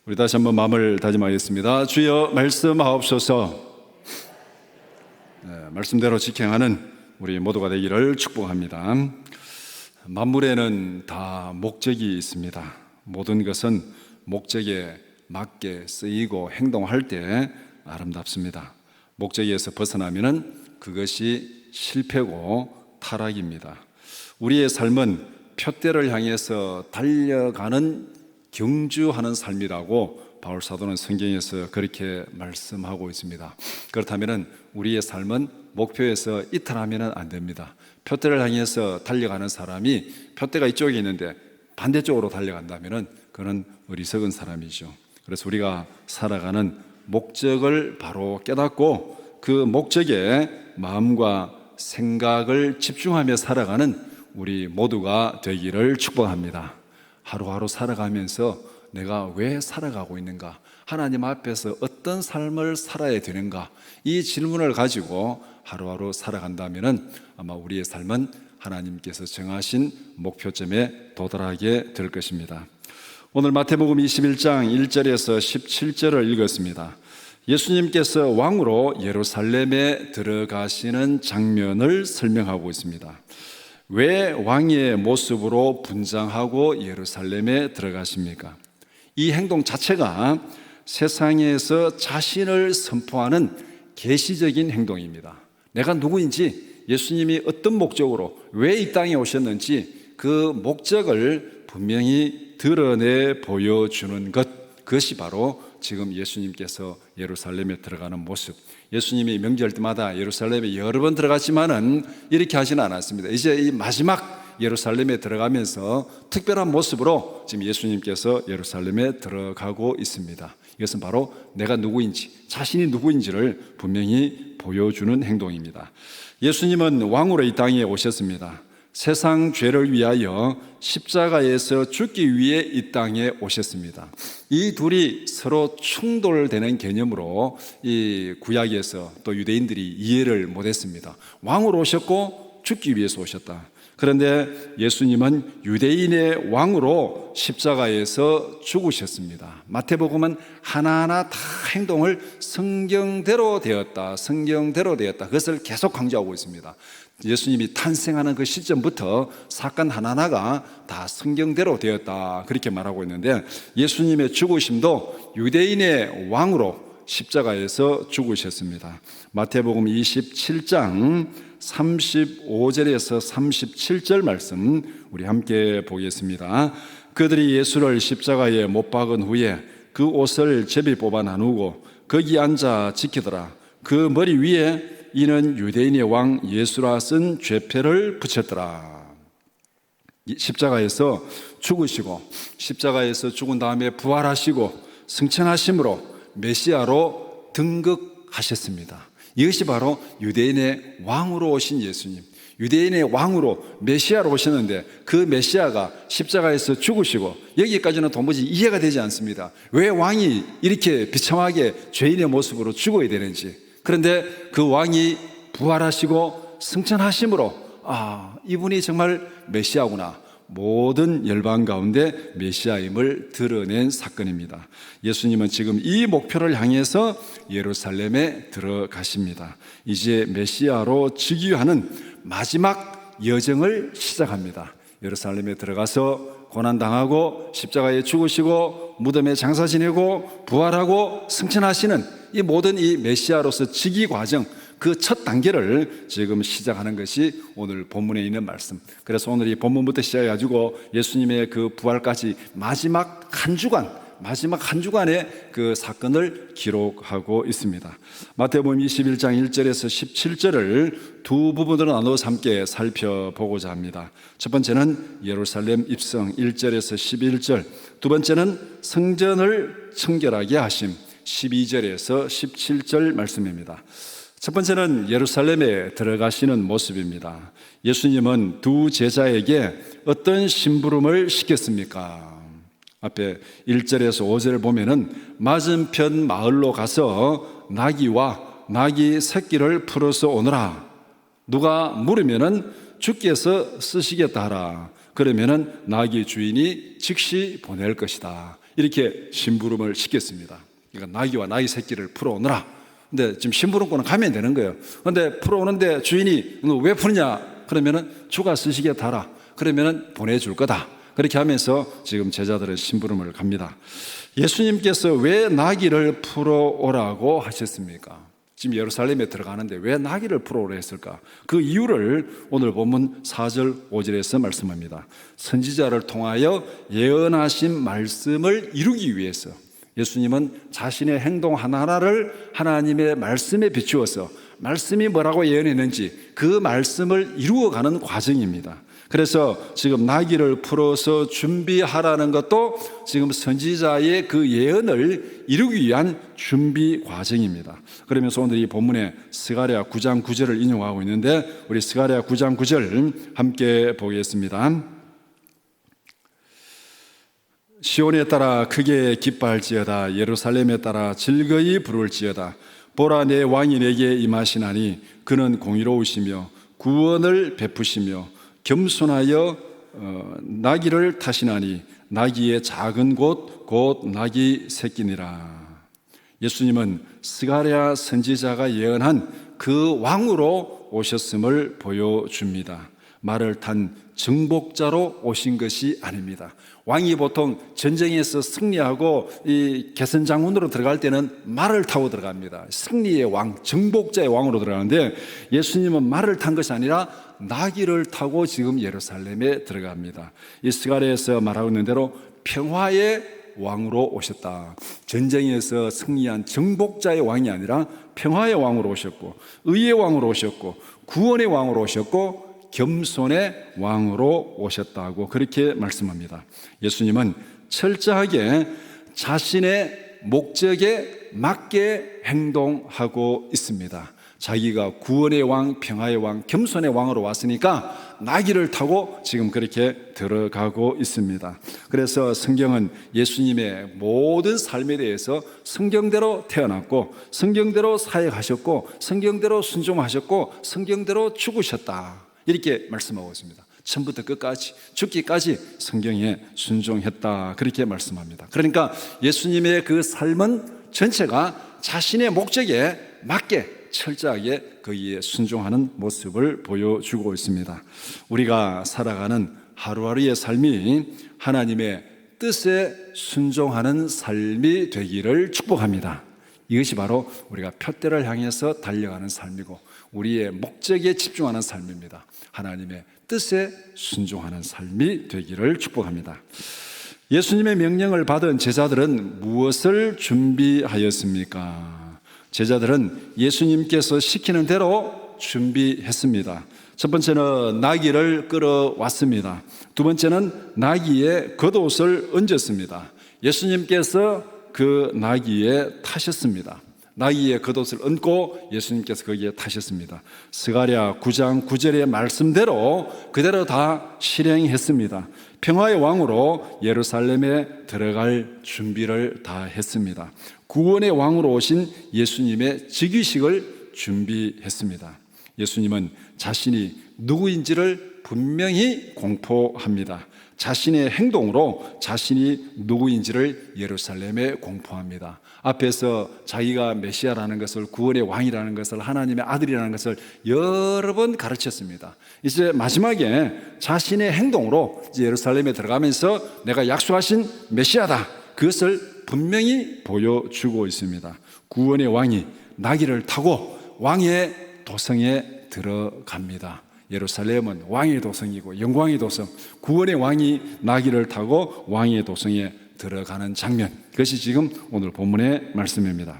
우리 다시 한번 마음을 다짐하겠습니다. 주여 말씀하옵소서. 말씀대로 직행하는 우리 모두가 되기를 축복합니다. 만물에는 다 목적이 있습니다. 모든 것은 목적에 맞게 쓰이고 행동할 때 아름답습니다. 목적에서 벗어나면 그것이 실패고 타락입니다. 우리의 삶은 표대를 향해서 달려가는 경주하는 삶이라고 바울 사도는 성경에서 그렇게 말씀하고 있습니다. 그렇다면 우리의 삶은 목표에서 이탈하면 안 됩니다. 표대를 향해서 달려가는 사람이 표대가 이쪽에 있는데 반대쪽으로 달려간다면 그는 어리석은 사람이죠. 그래서 우리가 살아가는 목적을 바로 깨닫고 그 목적에 마음과 생각을 집중하며 살아가는 우리 모두가 되기를 축복합니다. 하루하루 살아가면서 내가 왜 살아가고 있는가? 하나님 앞에서 어떤 삶을 살아야 되는가? 이 질문을 가지고 하루하루 살아간다면 아마 우리의 삶은 하나님께서 정하신 목표점에 도달하게 될 것입니다. 오늘 마태복음 21장 1절에서 17절을 읽었습니다. 예수님께서 왕으로 예루살렘에 들어가시는 장면을 설명하고 있습니다. 왜 왕의 모습으로 분장하고 예루살렘에 들어가십니까? 이 행동 자체가 세상에서 자신을 선포하는 계시적인 행동입니다. 내가 누구인지, 예수님이 어떤 목적으로 왜 이 땅에 오셨는지 그 목적을 분명히 드러내 보여주는 것, 그것이 바로 지금 예수님께서 예루살렘에 들어가는 모습. 예수님이 명절 때마다 예루살렘에 여러 번 들어갔지만은 이렇게 하지는 않았습니다. 이제 이 마지막 예루살렘에 들어가면서 특별한 모습으로 지금 예수님께서 예루살렘에 들어가고 있습니다. 이것은 바로 내가 누구인지, 자신이 누구인지를 분명히 보여주는 행동입니다. 예수님은 왕으로 이 땅에 오셨습니다. 세상 죄를 위하여 십자가에서 죽기 위해 이 땅에 오셨습니다. 이 둘이 서로 충돌되는 개념으로 이 구약에서 또 유대인들이 이해를 못했습니다. 왕으로 오셨고 죽기 위해서 오셨다. 그런데 예수님은 유대인의 왕으로 십자가에서 죽으셨습니다. 마태복음은 하나하나 다 행동을 성경대로 되었다, 성경대로 되었다, 그것을 계속 강조하고 있습니다. 예수님이 탄생하는 그 시점부터 사건 하나하나가 다 성경대로 되었다, 그렇게 말하고 있는데 예수님의 죽으심도 유대인의 왕으로 십자가에서 죽으셨습니다. 마태복음 27장 35절에서 37절 말씀 우리 함께 보겠습니다. 그들이 예수를 십자가에 못 박은 후에 그 옷을 제비 뽑아 나누고 거기 앉아 지키더라. 그 머리 위에 이는 유대인의 왕 예수라 쓴 죄패를 붙였더라. 십자가에서 죽으시고 십자가에서 죽은 다음에 부활하시고 승천하심으로 메시아로 등극하셨습니다. 이것이 바로 유대인의 왕으로 오신 예수님, 유대인의 왕으로 메시아로 오셨는데 그 메시아가 십자가에서 죽으시고, 여기까지는 도무지 이해가 되지 않습니다. 왜 왕이 이렇게 비참하게 죄인의 모습으로 죽어야 되는지. 그런데 그 왕이 부활하시고 승천하심으로 이분이 정말 메시아구나, 모든 열방 가운데 메시아임을 드러낸 사건입니다. 예수님은 지금 이 목표를 향해서 예루살렘에 들어가십니다. 이제 메시아로 즉위하는 마지막 여정을 시작합니다. 예루살렘에 들어가서 고난당하고 십자가에 죽으시고 무덤에 장사 지내고 부활하고 승천하시는 이 모든 이 메시아로서 즉위 과정, 그 첫 단계를 지금 시작하는 것이 오늘 본문에 있는 말씀. 그래서 오늘 이 본문부터 시작해가지고 예수님의 그 부활까지 마지막 한 주간의 그 사건을 기록하고 있습니다. 마태복음 21장 1절에서 17절을 두 부분으로 나눠서 함께 살펴보고자 합니다. 첫 번째는 예루살렘 입성 1절에서 11절, 두 번째는 성전을 청결하게 하심 12절에서 17절 말씀입니다. 첫 번째는 예루살렘에 들어가시는 모습입니다. 예수님은 두 제자에게 어떤 심부름을 시켰습니까? 앞에 1절에서 5절을 보면은 맞은편 마을로 가서 나귀와 나귀 새끼를 풀어서 오너라. 누가 물으면은 주께서 쓰시겠다 하라. 그러면은 나귀 주인이 즉시 보낼 것이다. 이렇게 심부름을 시켰습니다. 그러니까 나귀와 나귀 새끼를 풀어오느라. 근데 지금 심부름꾼은 가면 되는 거예요. 근데 풀어오는데 주인이 너 왜 푸느냐? 그러면은 주가 쓰시기에 달아. 그러면은 보내줄 거다. 그렇게 하면서 지금 제자들은 심부름을 갑니다. 예수님께서 왜 나귀를 풀어오라고 하셨습니까? 지금 예루살렘에 들어가는데 왜 나귀를 풀어오라 했을까? 그 이유를 오늘 본문 4절 5절에서 말씀합니다. 선지자를 통하여 예언하신 말씀을 이루기 위해서 예수님은 자신의 행동 하나하나를 하나님의 말씀에 비추어서 말씀이 뭐라고 예언했는지 그 말씀을 이루어가는 과정입니다. 그래서 지금 나귀를 풀어서 준비하라는 것도 지금 선지자의 그 예언을 이루기 위한 준비 과정입니다. 그러면서 오늘 이 본문에 스가랴 9장 9절을 인용하고 있는데 우리 스가랴 9장 9절 함께 보겠습니다. 시온에 따라 크게 기뻐할지어다. 예루살렘에 따라 즐거이 부를지어다. 보라, 내 왕이 내게 임하시나니 그는 공의로우시며 구원을 베푸시며 겸손하여 나귀를 타시나니 나귀의 작은 곳 곧 나귀 새끼니라. 예수님은 스가랴 선지자가 예언한 그 왕으로 오셨음을 보여줍니다. 말을 탄 정복자로 오신 것이 아닙니다. 왕이 보통 전쟁에서 승리하고 이 개선장군으로 들어갈 때는 말을 타고 들어갑니다. 승리의 왕, 정복자의 왕으로 들어가는데 예수님은 말을 탄 것이 아니라 나귀를 타고 지금 예루살렘에 들어갑니다. 이 스가랴에서 말하고 있는 대로 평화의 왕으로 오셨다. 전쟁에서 승리한 정복자의 왕이 아니라 평화의 왕으로 오셨고 의의 왕으로 오셨고 구원의 왕으로 오셨고 겸손의 왕으로 오셨다고 그렇게 말씀합니다. 예수님은 철저하게 자신의 목적에 맞게 행동하고 있습니다. 자기가 구원의 왕, 평화의 왕, 겸손의 왕으로 왔으니까 나귀를 타고 지금 그렇게 들어가고 있습니다. 그래서 성경은 예수님의 모든 삶에 대해서 성경대로 태어났고 성경대로 사역하셨고 성경대로 순종하셨고 성경대로 죽으셨다. 이렇게 말씀하고 있습니다. 처음부터 끝까지 죽기까지 성경에 순종했다. 그렇게 말씀합니다. 그러니까 예수님의 그 삶은 전체가 자신의 목적에 맞게 철저하게 거기에 순종하는 모습을 보여주고 있습니다. 우리가 살아가는 하루하루의 삶이 하나님의 뜻에 순종하는 삶이 되기를 축복합니다. 이것이 바로 우리가 표대를 향해서 달려가는 삶이고 우리의 목적에 집중하는 삶입니다. 하나님의 뜻에 순종하는 삶이 되기를 축복합니다. 예수님의 명령을 받은 제자들은 무엇을 준비하였습니까? 제자들은 예수님께서 시키는 대로 준비했습니다. 첫 번째는 나귀를 끌어왔습니다. 두 번째는 나귀에 겉옷을 얹었습니다. 예수님께서 그 나귀에 타셨습니다. 나귀의 겉옷을 얹고 예수님께서 거기에 타셨습니다. 스가랴 9장 9절의 말씀대로 그대로 다 실행했습니다. 평화의 왕으로 예루살렘에 들어갈 준비를 다 했습니다. 구원의 왕으로 오신 예수님의 즉위식을 준비했습니다. 예수님은 자신이 누구인지를 분명히 공포합니다. 자신의 행동으로 자신이 누구인지를 예루살렘에 공포합니다. 앞에서 자기가 메시아라는 것을, 구원의 왕이라는 것을, 하나님의 아들이라는 것을 여러 번 가르쳤습니다. 이제 마지막에 자신의 행동으로 이제 예루살렘에 들어가면서 내가 약속하신 메시아다, 그것을 분명히 보여주고 있습니다. 구원의 왕이 나귀를 타고 왕의 도성에 들어갑니다. 예루살렘은 왕의 도성이고 영광의 도성, 구원의 왕이 나귀를 타고 왕의 도성에 들어가는 장면, 그것이 지금 오늘 본문의 말씀입니다.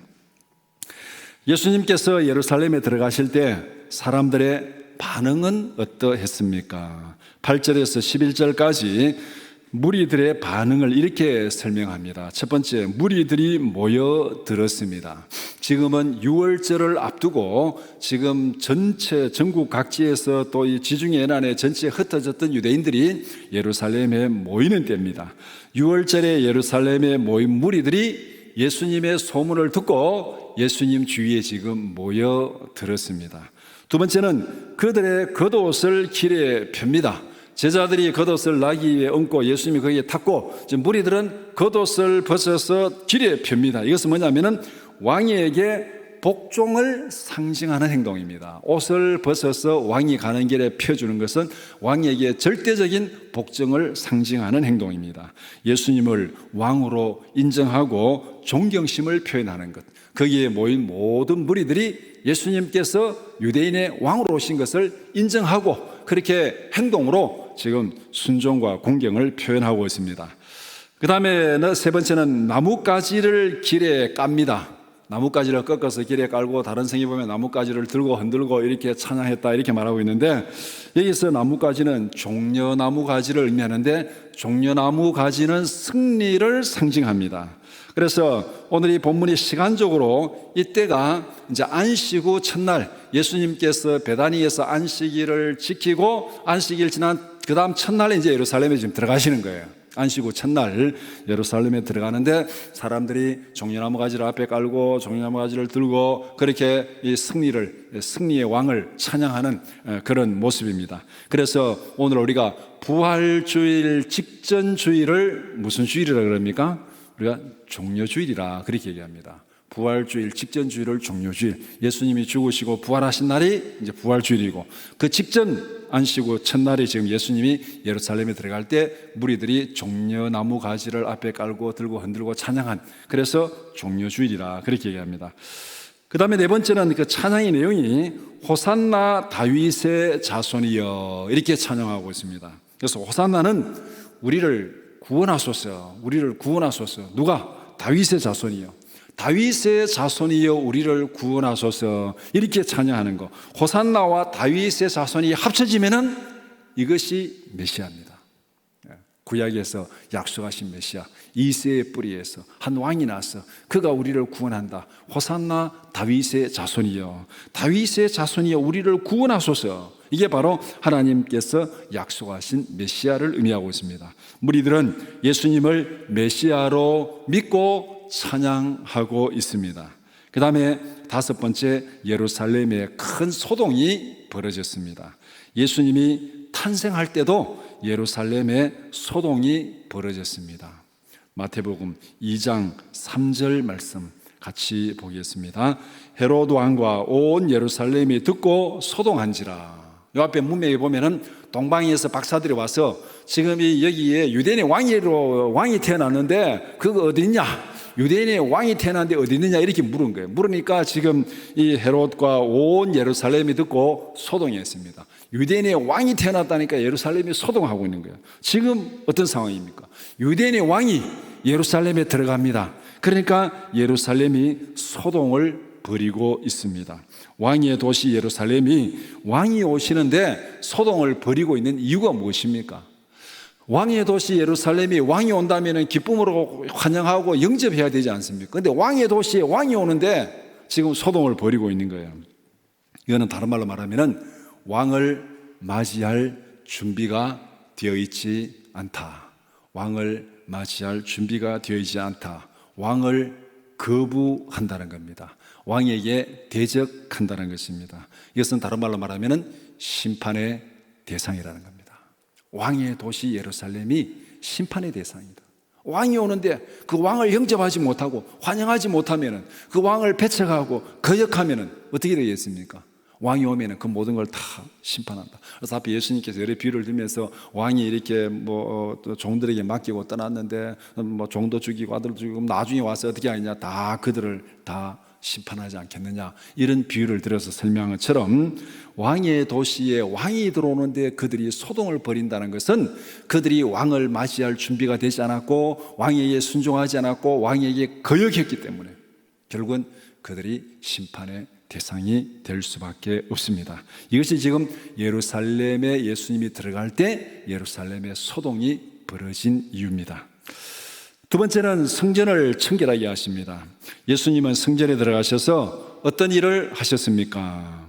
예수님께서 예루살렘에 들어가실 때 사람들의 반응은 어떠했습니까? 8절에서 11절까지 무리들의 반응을 이렇게 설명합니다. 첫 번째, 무리들이 모여들었습니다. 지금은 유월절을 앞두고 지금 전체 전국 각지에서 또 이 지중해 연안에 전체에 흩어졌던 유대인들이 예루살렘에 모이는 때입니다. 유월절에 예루살렘에 모인 무리들이 예수님의 소문을 듣고 예수님 주위에 지금 모여들었습니다. 두 번째는 그들의 겉옷을 길에 펴니다. 제자들이 겉옷을 나귀 위에 얹고 예수님이 거기에 탔고 지금 무리들은 겉옷을 벗어서 길에 펴니다. 이것은 뭐냐면은 왕에게 복종을 상징하는 행동입니다. 옷을 벗어서 왕이 가는 길에 펴주는 것은 왕에게 절대적인 복종을 상징하는 행동입니다. 예수님을 왕으로 인정하고 존경심을 표현하는 것. 거기에 모인 모든 무리들이 예수님께서 유대인의 왕으로 오신 것을 인정하고 그렇게 행동으로 지금 순종과 공경을 표현하고 있습니다. 그 다음에 세 번째는 나뭇가지를 길에 깝니다. 나뭇가지를 꺾어서 길에 깔고 다른 성에 보면 나뭇가지를 들고 흔들고 이렇게 찬양했다 이렇게 말하고 있는데 여기서 나뭇가지는 종려나무 가지를 의미하는데 종려나무 가지는 승리를 상징합니다. 그래서 오늘 이 본문이 시간적으로 이때가 이제 안식 후 첫날 예수님께서 베다니에서 안식일을 지키고 안식일 지난 그 다음 첫날에 이제 예루살렘에 지금 들어가시는 거예요. 안식 후 첫날 예루살렘에 들어가는데 사람들이 종려나무 가지를 앞에 깔고 종려나무 가지를 들고 그렇게 이 승리의 왕을 찬양하는 그런 모습입니다. 그래서 오늘 우리가 부활주일 직전 주일을 무슨 주일이라 그럽니까? 우리가 종려주일이라 그렇게 얘기합니다. 부활주일 직전 주일을 종려주일, 예수님이 죽으시고 부활하신 날이 이제 부활주일이고 그 직전 안식 후 첫날이 지금 예수님이 예루살렘에 들어갈 때 무리들이 종려나무 가지를 앞에 깔고 들고 흔들고 찬양한, 그래서 종려주일이라 그렇게 얘기합니다. 그 다음에 네 번째는 그 찬양의 내용이 호산나 다윗의 자손이여 이렇게 찬양하고 있습니다. 그래서 호산나는 우리를 구원하소서, 우리를 구원하소서. 누가? 다윗의 자손이여. 다윗의 자손이여 우리를 구원하소서 이렇게 찬양하는 거. 호산나와 다윗의 자손이 합쳐지면은 이것이 메시아입니다. 구약에서 약속하신 메시아, 이새의 뿌리에서 한 왕이 나서 그가 우리를 구원한다. 호산나 다윗의 자손이여, 다윗의 자손이여 우리를 구원하소서. 이게 바로 하나님께서 약속하신 메시아를 의미하고 있습니다. 무리들은 예수님을 메시아로 믿고 찬양하고 있습니다. 그 다음에 다섯 번째, 예루살렘에 큰 소동이 벌어졌습니다. 예수님이 탄생할 때도 예루살렘에 소동이 벌어졌습니다. 마태복음 2장 3절 말씀 같이 보겠습니다. 헤로드 왕과 온 예루살렘이 듣고 소동한지라. 이 앞에 문맥에 보면은 동방에서 박사들이 와서 지금 여기에 유대인의 왕이 태어났는데 그거 어디 있냐? 유대인의 왕이 태어났는데 어디 있느냐? 이렇게 물은 거예요. 물으니까 지금 이 헤롯과 온 예루살렘이 듣고 소동했습니다. 유대인의 왕이 태어났다니까 예루살렘이 소동하고 있는 거예요. 지금 어떤 상황입니까? 유대인의 왕이 예루살렘에 들어갑니다. 그러니까 예루살렘이 소동을 벌이고 있습니다. 왕의 도시 예루살렘이 왕이 오시는데 소동을 벌이고 있는 이유가 무엇입니까? 왕의 도시 예루살렘이 왕이 온다면 기쁨으로 환영하고 영접해야 되지 않습니까? 그런데 왕의 도시에 왕이 오는데 지금 소동을 벌이고 있는 거예요. 이거는 다른 말로 말하면 왕을 맞이할 준비가 되어 있지 않다. 왕을 맞이할 준비가 되어 있지 않다. 왕을 거부한다는 겁니다. 왕에게 대적한다는 것입니다. 이것은 다른 말로 말하면 심판의 대상이라는 겁니다. 왕의 도시 예루살렘이 심판의 대상이다. 왕이 오는데 그 왕을 영접하지 못하고 환영하지 못하면, 그 왕을 배척하고 거역하면 어떻게 되겠습니까? 왕이 오면 그 모든 걸 다 심판한다. 그래서 앞에 예수님께서 여러 비유를 들면서 왕이 이렇게 종들에게 맡기고 떠났는데 종도 죽이고 아들 죽이고 나중에 와서 어떻게 하느냐, 다 그들을 다 심판하지 않겠느냐, 이런 비유를 들어서 설명한 것처럼 왕의 도시에 왕이 들어오는데 그들이 소동을 벌인다는 것은 그들이 왕을 맞이할 준비가 되지 않았고 왕에게 순종하지 않았고 왕에게 거역했기 때문에 결국은 그들이 심판의 대상이 될 수밖에 없습니다. 이것이 지금 예루살렘에 예수님이 들어갈 때 예루살렘의 소동이 벌어진 이유입니다. 두 번째는 성전을 청결하게 하십니다. 예수님은 성전에 들어가셔서 어떤 일을 하셨습니까?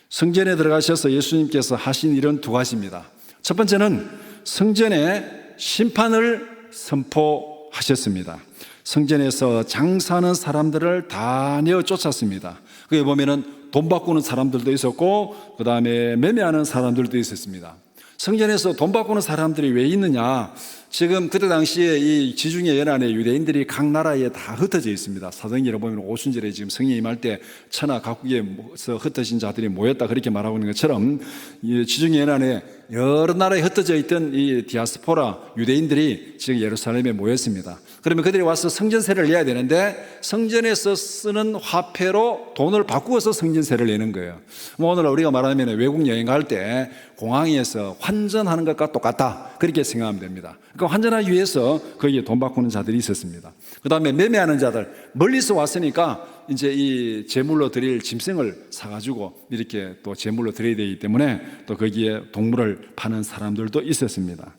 성전에 들어가셔서 예수님께서 하신 일은 두 가지입니다. 첫 번째는 성전에 심판을 선포하셨습니다. 성전에서 장사하는 사람들을 다 내어 쫓았습니다. 거기 보면은 돈 바꾸는 사람들도 있었고 그 다음에 매매하는 사람들도 있었습니다. 성전에서 돈 바꾸는 사람들이 왜 있느냐? 지금 그때 당시에 이 지중해 연안에 유대인들이 각 나라에 다 흩어져 있습니다. 사도행전에 보면 오순절에 지금 성령 임할 때 천하 각국에서 흩어진 자들이 모였다 그렇게 말하고 있는 것처럼 이 지중해 연안에 여러 나라에 흩어져 있던 이 디아스포라 유대인들이 지금 예루살렘에 모였습니다. 그러면 그들이 와서 성전세를 내야 되는데 성전에서 쓰는 화폐로 돈을 바꾸어서 성전세를 내는 거예요. 오늘 우리가 말하면 외국 여행 갈 때 공항에서 환전하는 것과 똑같다 그렇게 생각하면 됩니다. 그러니까 환전하기 위해서 거기에 돈 바꾸는 자들이 있었습니다. 그 다음에 매매하는 자들, 멀리서 왔으니까 이제 이 제물로 드릴 짐승을 사가지고 이렇게 또 제물로 드려야 되기 때문에 또 거기에 동물을 파는 사람들도 있었습니다.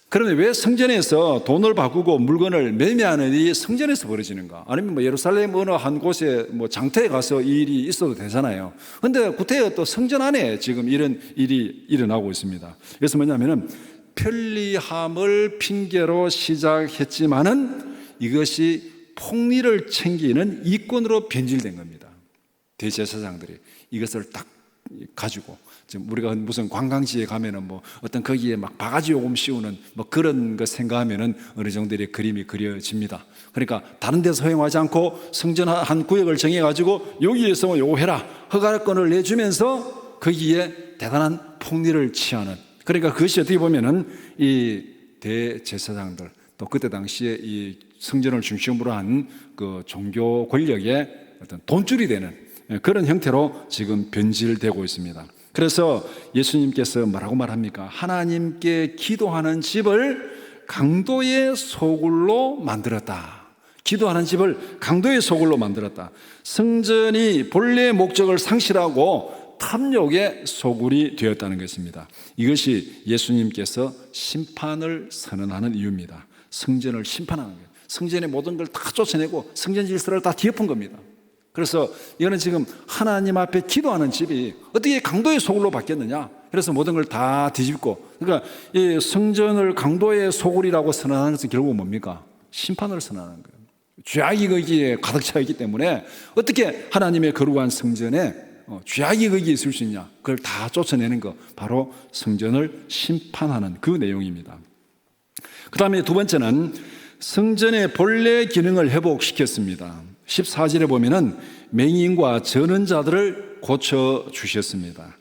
그러면 왜 성전에서 돈을 바꾸고 물건을 매매하는 일이 성전에서 벌어지는가? 아니면 뭐 예루살렘 어느 한 곳에 뭐 장터에 가서 이 일이 있어도 되잖아요. 근데 구태여 또 성전 안에 지금 이런 일이 일어나고 있습니다. 그래서 뭐냐면은 편리함을 핑계로 시작했지만은 이것이 폭리를 챙기는 이권으로 변질된 겁니다. 대제사장들이 이것을 딱 가지고 지금 우리가 무슨 관광지에 가면은 뭐 어떤 거기에 막 바가지 요금 씌우는 뭐 그런 거 생각하면은 어느 정도의 그림이 그려집니다. 그러니까 다른 데서 허용하지 않고 성전 한 구역을 정해가지고 여기에서 요거 해라 허가권을 내주면서 거기에 대단한 폭리를 취하는, 그러니까 그것이 어떻게 보면은 이 대제사장들 또 그때 당시에 이 성전을 중심으로 한 그 종교 권력의 어떤 돈줄이 되는 그런 형태로 지금 변질되고 있습니다. 그래서 예수님께서 뭐라고 말합니까? 하나님께 기도하는 집을 강도의 소굴로 만들었다. 기도하는 집을 강도의 소굴로 만들었다. 성전이 본래의 목적을 상실하고 탐욕의 소굴이 되었다는 것입니다. 이것이 예수님께서 심판을 선언하는 이유입니다. 성전을 심판하는 거예요. 성전의 모든 걸 다 쫓아내고 성전 질서를 다 뒤엎은 겁니다. 그래서 이거는 지금 하나님 앞에 기도하는 집이 어떻게 강도의 소굴로 바뀌었느냐? 그래서 모든 걸 다 뒤집고, 그러니까 이 성전을 강도의 소굴이라고 선언하는 것은 결국 뭡니까? 심판을 선언하는 거예요. 죄악이 거기에 가득 차 있기 때문에 어떻게 하나님의 거룩한 성전에 죄악이 거기에 있을 수 있냐? 그걸 다 쫓아내는 거, 바로 성전을 심판하는 그 내용입니다. 그 다음에 두 번째는 성전의 본래 기능을 회복시켰습니다. 14절에 보면은 맹인과 저는 자들을 고쳐주셨습니다.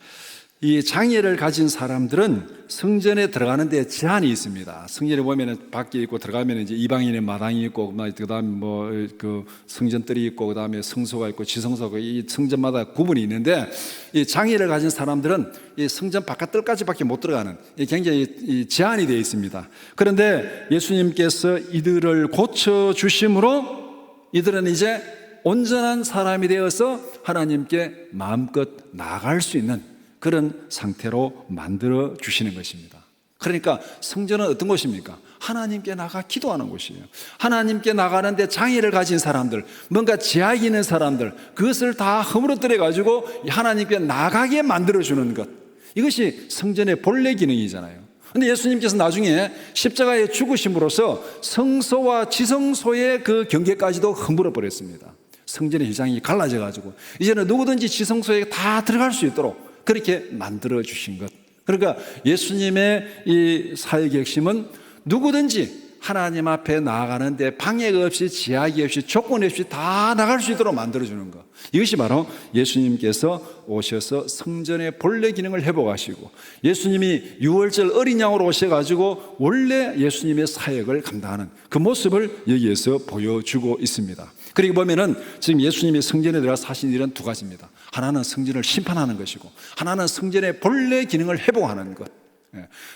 이 장애를 가진 사람들은 성전에 들어가는 데 제한이 있습니다. 성전에 보면은 밖에 있고 들어가면 이제 이방인의 마당이 있고, 그다음에 뭐 그 성전들이 있고, 그다음에 성소가 있고 지성소가, 이 성전마다 구분이 있는데 이 장애를 가진 사람들은 이 성전 바깥들까지밖에 못 들어가는 굉장히 제한이 되어 있습니다. 그런데 예수님께서 이들을 고쳐 주심으로 이들은 이제 온전한 사람이 되어서 하나님께 마음껏 나아갈 수 있는 그런 상태로 만들어 주시는 것입니다. 그러니까 성전은 어떤 곳입니까? 하나님께 나가 기도하는 곳이에요. 하나님께 나가는데 장애를 가진 사람들, 뭔가 제약이 있는 사람들, 그것을 다 허물어뜨려 가지고 하나님께 나가게 만들어 주는 것, 이것이 성전의 본래 기능이잖아요. 근데 예수님께서 나중에 십자가에 죽으심으로써 성소와 지성소의 그 경계까지도 허물어 버렸습니다. 성전의 휘장이 갈라져 가지고 이제는 누구든지 지성소에 다 들어갈 수 있도록 그렇게 만들어 주신 것. 그러니까 예수님의 이 사역의 핵심은 누구든지 하나님 앞에 나아가는데 방해가 없이, 제약이 없이, 조건 없이 다 나갈 수 있도록 만들어주는 것. 이것이 바로 예수님께서 오셔서 성전의 본래 기능을 회복하시고, 예수님이 유월절 어린 양으로 오셔가지고 원래 예수님의 사역을 감당하는 그 모습을 여기에서 보여주고 있습니다. 그리고 보면은 지금 예수님이 성전에 들어가서 하신 일은 두 가지입니다. 하나는 성전을 심판하는 것이고, 하나는 성전의 본래 기능을 회복하는 것.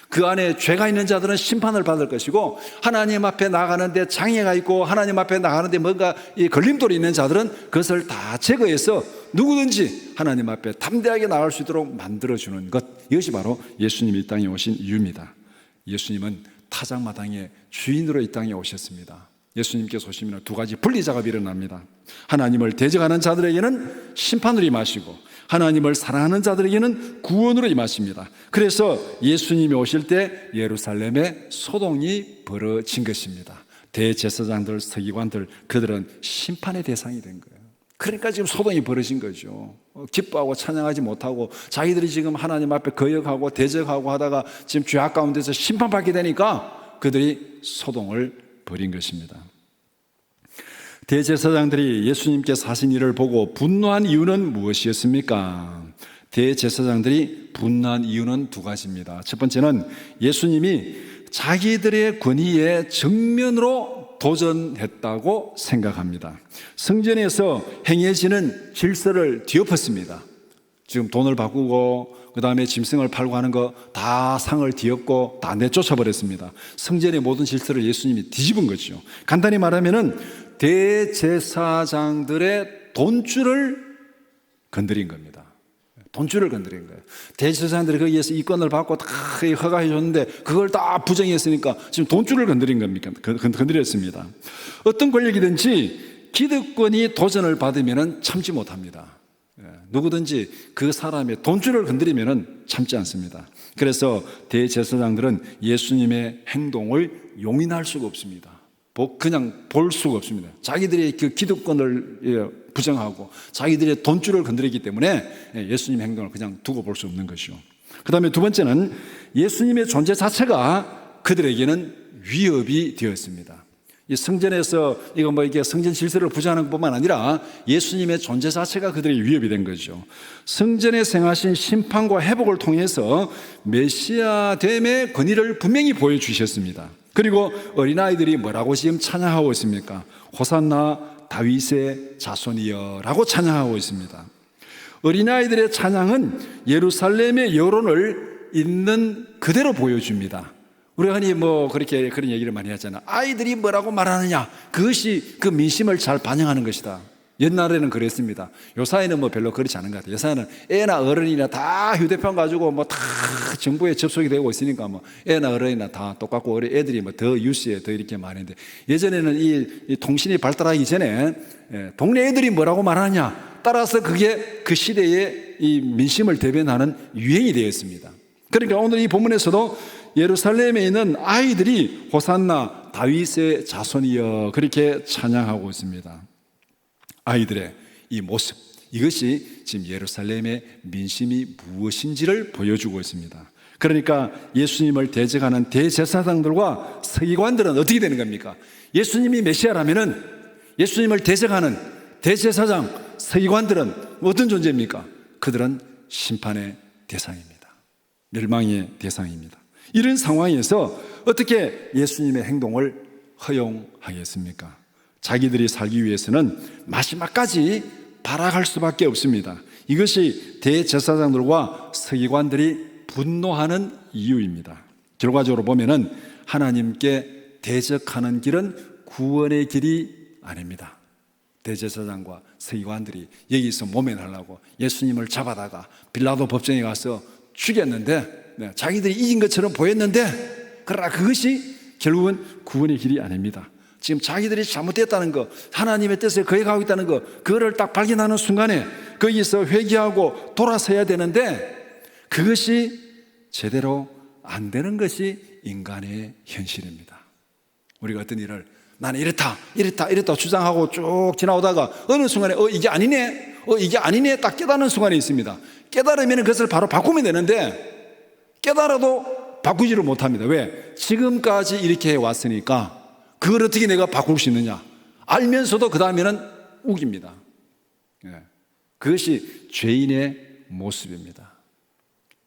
그 안에 죄가 있는 자들은 심판을 받을 것이고, 하나님 앞에 나가는데 장애가 있고 하나님 앞에 나가는데 뭔가 이 걸림돌이 있는 자들은 그것을 다 제거해서 누구든지 하나님 앞에 담대하게 나갈 수 있도록 만들어주는 것. 이것이 바로 예수님이 이 땅에 오신 이유입니다. 예수님은 타작마당의 주인으로 이 땅에 오셨습니다. 예수님께서 오시면 두 가지 분리작업이 일어납니다. 하나님을 대적하는 자들에게는 심판으로 임하시고, 하나님을 사랑하는 자들에게는 구원으로 임하십니다. 그래서 예수님이 오실 때 예루살렘에 소동이 벌어진 것입니다. 대제사장들, 서기관들, 그들은 심판의 대상이 된 거예요. 그러니까 지금 소동이 벌어진 거죠. 기뻐하고 찬양하지 못하고 자기들이 지금 하나님 앞에 거역하고 대적하고 하다가 지금 죄악 가운데서 심판받게 되니까 그들이 소동을 벌인 것입니다. 대제사장들이 예수님께서 하신 일을 보고 분노한 이유는 무엇이었습니까? 대제사장들이 분노한 이유는 두 가지입니다. 첫 번째는 예수님이 자기들의 권위에 정면으로 도전했다고 생각합니다. 성전에서 행해지는 질서를 뒤엎었습니다. 지금 돈을 바꾸고 그 다음에 짐승을 팔고 하는 거 다 상을 뒤엎고 다 내쫓아버렸습니다. 성전의 모든 질서를 예수님이 뒤집은 거죠. 간단히 말하면은 대제사장들의 돈줄을 건드린 겁니다. 돈줄을 건드린 거예요. 대제사장들이 거기에서 이권을 받고 다 허가해 줬는데 그걸 다 부정했으니까 지금 돈줄을 건드린 겁니까? 건드렸습니다. 어떤 권력이든지 기득권이 도전을 받으면 참지 못합니다. 누구든지 그 사람의 돈줄을 건드리면 참지 않습니다. 그래서 대제사장들은 예수님의 행동을 용인할 수가 없습니다. 그냥 볼 수가 없습니다. 자기들의 그 기득권을 부정하고 자기들의 돈줄을 건드리기 때문에 예수님의 행동을 그냥 두고 볼 수 없는 것이죠. 그 다음에 두 번째는 예수님의 존재 자체가 그들에게는 위협이 되었습니다. 이 성전에서 이게 성전 질서를 부정하는 것뿐만 아니라 예수님의 존재 자체가 그들의 위협이 된 거죠. 성전에 행하신 심판과 회복을 통해서 메시아됨의 권위를 분명히 보여주셨습니다. 그리고 어린아이들이 뭐라고 지금 찬양하고 있습니까? 호산나 다윗의 자손이여 라고 찬양하고 있습니다. 어린아이들의 찬양은 예루살렘의 여론을 있는 그대로 보여줍니다. 우리가 흔히 그렇게 그런 얘기를 많이 하잖아. 아이들이 뭐라고 말하느냐, 그것이 그 민심을 잘 반영하는 것이다. 옛날에는 그랬습니다. 요사이는 별로 그렇지 않은 것 같아요. 요사이는 애나 어른이나 다 휴대폰 가지고 다 정보에 접속이 되고 있으니까 애나 어른이나 다 똑같고 애들이 더 뉴스에 더 이렇게 많은데, 예전에는 이 통신이 발달하기 전에 동네 애들이 뭐라고 말하느냐 따라서 그게 그 시대의 이 민심을 대변하는 유행이 되었습니다. 그러니까 오늘 이 본문에서도 예루살렘에 있는 아이들이 호산나 다윗의 자손이여 그렇게 찬양하고 있습니다. 아이들의 이 모습, 이것이 지금 예루살렘의 민심이 무엇인지를 보여주고 있습니다. 그러니까 예수님을 대적하는 대제사장들과 서기관들은 어떻게 되는 겁니까? 예수님이 메시아라면은 예수님을 대적하는 대제사장, 서기관들은 어떤 존재입니까? 그들은 심판의 대상입니다. 멸망의 대상입니다. 이런 상황에서 어떻게 예수님의 행동을 허용하겠습니까? 자기들이 살기 위해서는 마지막까지 발악할 수밖에 없습니다. 이것이 대제사장들과 서기관들이 분노하는 이유입니다. 결과적으로 보면은 하나님께 대적하는 길은 구원의 길이 아닙니다. 대제사장과 서기관들이 여기서 모면하려고 예수님을 잡아다가 빌라도 법정에 가서 죽였는데, 자기들이 이긴 것처럼 보였는데, 그러나 그것이 결국은 구원의 길이 아닙니다. 지금 자기들이 잘못됐다는 거, 하나님의 뜻에 거역하고 있다는 거, 그거를 딱 발견하는 순간에 거기서 회개하고 돌아서야 되는데, 그것이 제대로 안 되는 것이 인간의 현실입니다. 우리가 어떤 일을 나는 이렇다 주장하고 쭉 지나오다가 어느 순간에 이게 아니네 딱 깨닫는 순간이 있습니다. 깨달으면 그것을 바로 바꾸면 되는데 깨달아도 바꾸지를 못합니다. 왜? 지금까지 이렇게 해왔으니까 그걸 어떻게 내가 바꿀 수 있느냐? 알면서도 그 다음에는 우깁니다. 그것이 죄인의 모습입니다.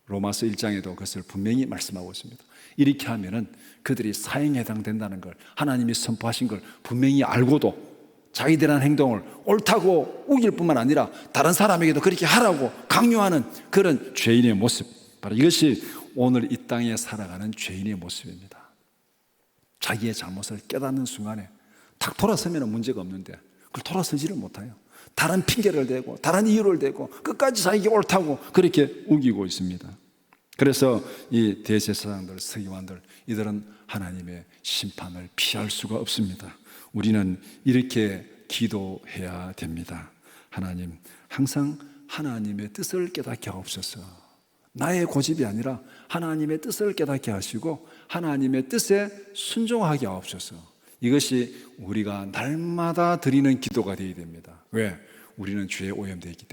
로마서 1장에도 그것을 분명히 말씀하고 있습니다. 이렇게 하면은 그들이 사형에 해당된다는 걸, 하나님이 선포하신 걸 분명히 알고도 자기들의 행동을 옳다고 우길 뿐만 아니라 다른 사람에게도 그렇게 하라고 강요하는 그런 죄인의 모습, 바로 이것이 오늘 이 땅에 살아가는 죄인의 모습입니다. 자기의 잘못을 깨닫는 순간에 탁 돌아서면 문제가 없는데 그걸 돌아서지를 못해요. 다른 핑계를 대고 다른 이유를 대고 끝까지 자기가 옳다고 그렇게 우기고 있습니다. 그래서 이 대제사장들, 서기관들, 이들은 하나님의 심판을 피할 수가 없습니다. 우리는 이렇게 기도해야 됩니다. 하나님, 항상 하나님의 뜻을 깨닫게 하옵소서. 나의 고집이 아니라 하나님의 뜻을 깨닫게 하시고 하나님의 뜻에 순종하게 하옵소서. 이것이 우리가 날마다 드리는 기도가 되어야 됩니다. 왜? 우리는 죄에 오염되어 있기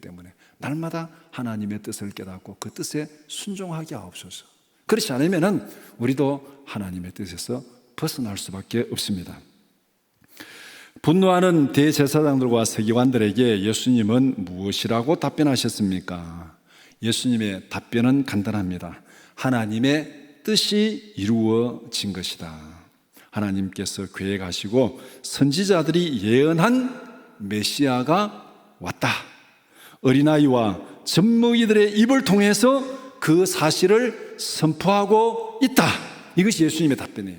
때문에 날마다 하나님의 뜻을 깨닫고 그 뜻에 순종하게 하옵소서. 그렇지 않으면 우리도 하나님의 뜻에서 벗어날 수밖에 없습니다. 분노하는 대제사장들과 서기관들에게 예수님은 무엇이라고 답변하셨습니까? 예수님의 답변은 간단합니다. 하나님의 뜻이 이루어진 것이다. 하나님께서 계획하시고 선지자들이 예언한 메시아가 왔다. 어린아이와 젖먹이들의 입을 통해서 그 사실을 선포하고 있다. 이것이 예수님의 답변이에요.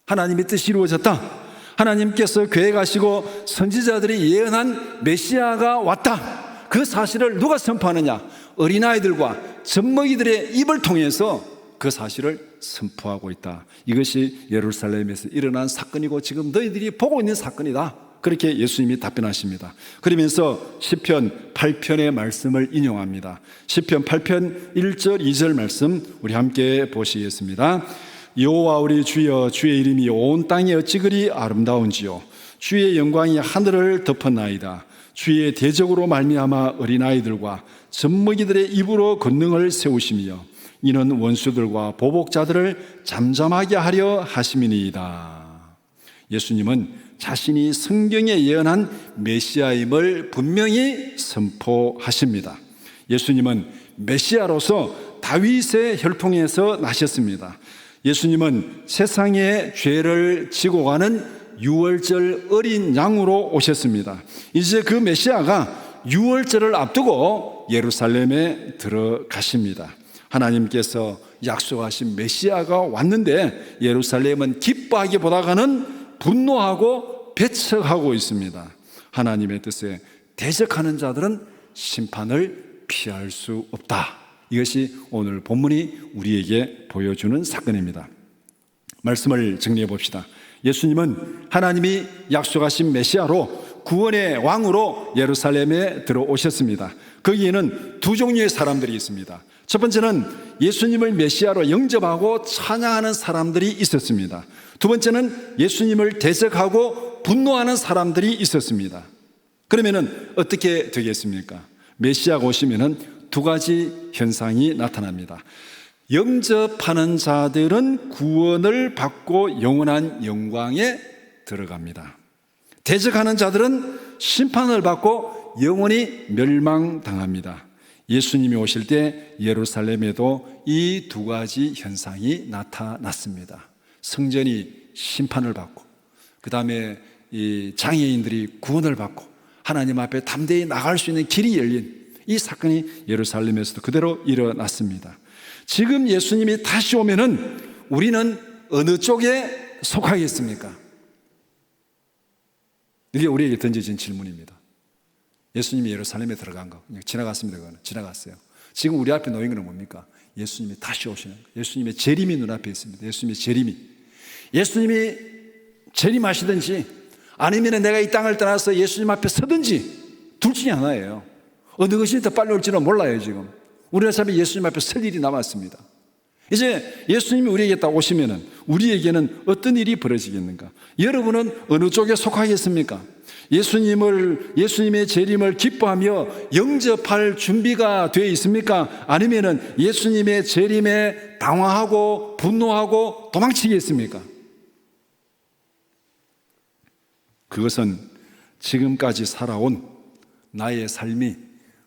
하나님의 뜻이 이루어졌다. 하나님께서 계획하시고 선지자들이 예언한 메시아가 왔다. 그 사실을 누가 선포하느냐? 어린아이들과 젖먹이들의 입을 통해서 그 사실을 선포하고 있다. 이것이 예루살렘에서 일어난 사건이고 지금 너희들이 보고 있는 사건이다. 그렇게 예수님이 답변하십니다. 그러면서 시편 8편의 말씀을 인용합니다. 시편 8편 1절 2절 말씀 우리 함께 보시겠습니다. 여호와 우리 주여, 주의 이름이 온 땅에 어찌 그리 아름다운지요. 주의 영광이 하늘을 덮었나이다. 주의 대적으로 말미암아 어린아이들과 젖먹이들의 입으로 권능을 세우시며 이는 원수들과 보복자들을 잠잠하게 하려 하심이니이다. 예수님은 자신이 성경에 예언한 메시아임을 분명히 선포하십니다. 예수님은 메시아로서 다윗의 혈통에서 나셨습니다. 예수님은 세상의 죄를 지고 가는 유월절 어린 양으로 오셨습니다. 이제 그 메시아가 유월절을 앞두고 예루살렘에 들어가십니다. 하나님께서 약속하신 메시아가 왔는데 예루살렘은 기뻐하기보다는 분노하고 배척하고 있습니다. 하나님의 뜻에 대적하는 자들은 심판을 피할 수 없다. 이것이 오늘 본문이 우리에게 보여주는 사건입니다. 말씀을 정리해 봅시다. 예수님은 하나님이 약속하신 메시아로 구원의 왕으로 예루살렘에 들어오셨습니다. 거기에는 두 종류의 사람들이 있습니다. 첫 번째는 예수님을 메시아로 영접하고 찬양하는 사람들이 있었습니다. 두 번째는 예수님을 대적하고 분노하는 사람들이 있었습니다. 그러면 어떻게 되겠습니까? 메시아가 오시면 두 가지 현상이 나타납니다. 영접하는 자들은 구원을 받고 영원한 영광에 들어갑니다. 대적하는 자들은 심판을 받고 영원히 멸망당합니다. 예수님이 오실 때 예루살렘에도 이 두 가지 현상이 나타났습니다. 성전이 심판을 받고 그 다음에 이 장애인들이 구원을 받고 하나님 앞에 담대히 나갈 수 있는 길이 열린 이 사건이 예루살렘에서도 그대로 일어났습니다. 지금 예수님이 다시 오면은 우리는 어느 쪽에 속하겠습니까? 이게 우리에게 던져진 질문입니다. 예수님이 예루살렘에 들어간 거 그냥 지나갔습니다. 그거는 지나갔어요. 지금 우리 앞에 놓인 건 뭡니까? 예수님이 다시 오시는 거. 예수님의 재림이 눈앞에 있습니다. 예수님이 재림하시든지 아니면 내가 이 땅을 떠나서 예수님 앞에 서든지 둘 중에 하나예요. 어느 것이 더 빨리 올지는 몰라요. 지금 우리의 삶에 예수님 앞에 설 일이 남았습니다. 이제 예수님이 우리에게 딱 오시면은 우리에게는 어떤 일이 벌어지겠는가? 여러분은 어느 쪽에 속하겠습니까? 예수님의 재림을 기뻐하며 영접할 준비가 되어 있습니까? 아니면은 예수님의 재림에 당황하고 분노하고 도망치겠습니까? 그것은 지금까지 살아온 나의 삶이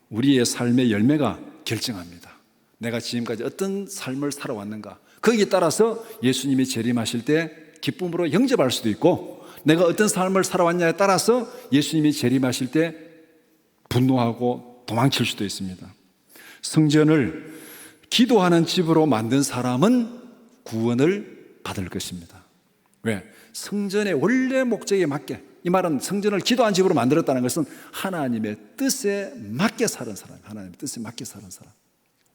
우리의 삶의 열매가 결정합니다. 내가 지금까지 어떤 삶을 살아왔는가? 거기에 따라서 예수님이 재림하실 때 기쁨으로 영접할 수도 있고 내가 어떤 삶을 살아왔냐에 따라서 예수님이 재림하실 때 분노하고 도망칠 수도 있습니다. 성전을 기도하는 집으로 만든 사람은 구원을 받을 것입니다. 왜? 성전의 원래 목적에 맞게, 이 말은 성전을 기도한 집으로 만들었다는 것은 하나님의 뜻에 맞게 사는 사람, 하나님의 뜻에 맞게 사는 사람,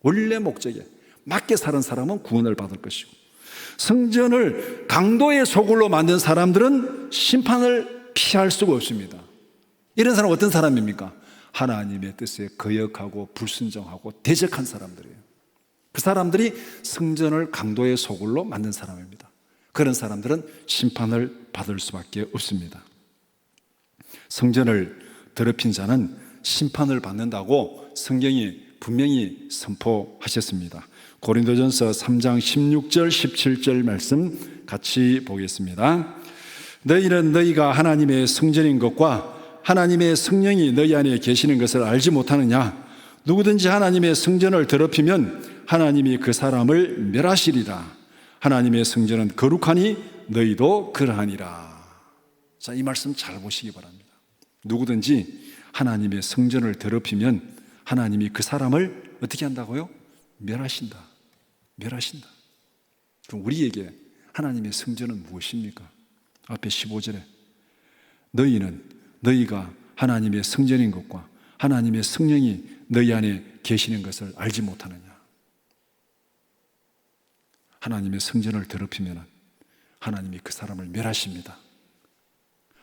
원래 목적에 맞게 사는 사람은 구원을 받을 것이고, 성전을 강도의 소굴로 만든 사람들은 심판을 피할 수가 없습니다. 이런 사람은 어떤 사람입니까? 하나님의 뜻에 거역하고 불순종하고 대적한 사람들이에요. 그 사람들이 성전을 강도의 소굴로 만든 사람입니다. 그런 사람들은 심판을 받을 수밖에 없습니다. 성전을 더럽힌 자는 심판을 받는다고 성경이 분명히 선포하셨습니다. 고린도전서 3장 16절 17절 말씀 같이 보겠습니다. 너희는 너희가 하나님의 성전인 것과 하나님의 성령이 너희 안에 계시는 것을 알지 못하느냐? 누구든지 하나님의 성전을 더럽히면 하나님이 그 사람을 멸하시리라. 하나님의 성전은 거룩하니 너희도 그러하니라. 자, 이 말씀 잘 보시기 바랍니다. 누구든지 하나님의 성전을 더럽히면 하나님이 그 사람을 어떻게 한다고요? 멸하신다. 멸하신다. 그럼 우리에게 하나님의 성전은 무엇입니까? 앞에 15절에 너희가 하나님의 성전인 것과 하나님의 성령이 너희 안에 계시는 것을 알지 못하느냐? 하나님의 성전을 더럽히면 하나님이 그 사람을 멸하십니다.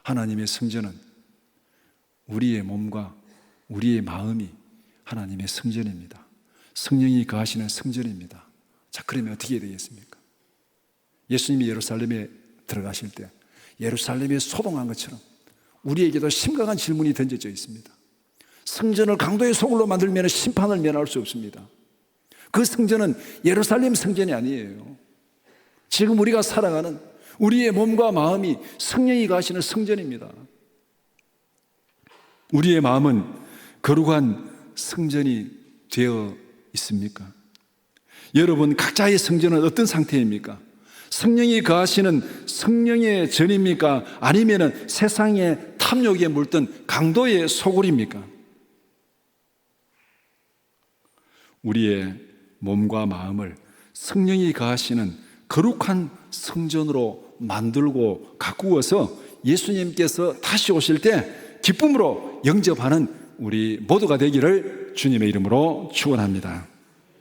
하나님의 성전은 우리의 몸과 우리의 마음이 하나님의 성전입니다. 성령이 거하시는 성전입니다. 자, 그러면 어떻게 되겠습니까? 예수님이 예루살렘에 들어가실 때 예루살렘이 소동한 것처럼 우리에게도 심각한 질문이 던져져 있습니다. 성전을 강도의 소굴로 만들면 심판을 면할 수 없습니다. 그 성전은 예루살렘 성전이 아니에요. 지금 우리가 살아가는 우리의 몸과 마음이 성령이 거하시는 성전입니다. 우리의 마음은 거룩한 성전이 되어 있습니까? 여러분 각자의 성전은 어떤 상태입니까? 성령이 거하시는 성령의 전입니까? 아니면 세상의 탐욕에 물든 강도의 소굴입니까? 우리의 몸과 마음을 성령이 거하시는 거룩한 성전으로 만들고 가꾸어서 예수님께서 다시 오실 때 기쁨으로 영접하는 우리 모두가 되기를 주님의 이름으로 축원합니다.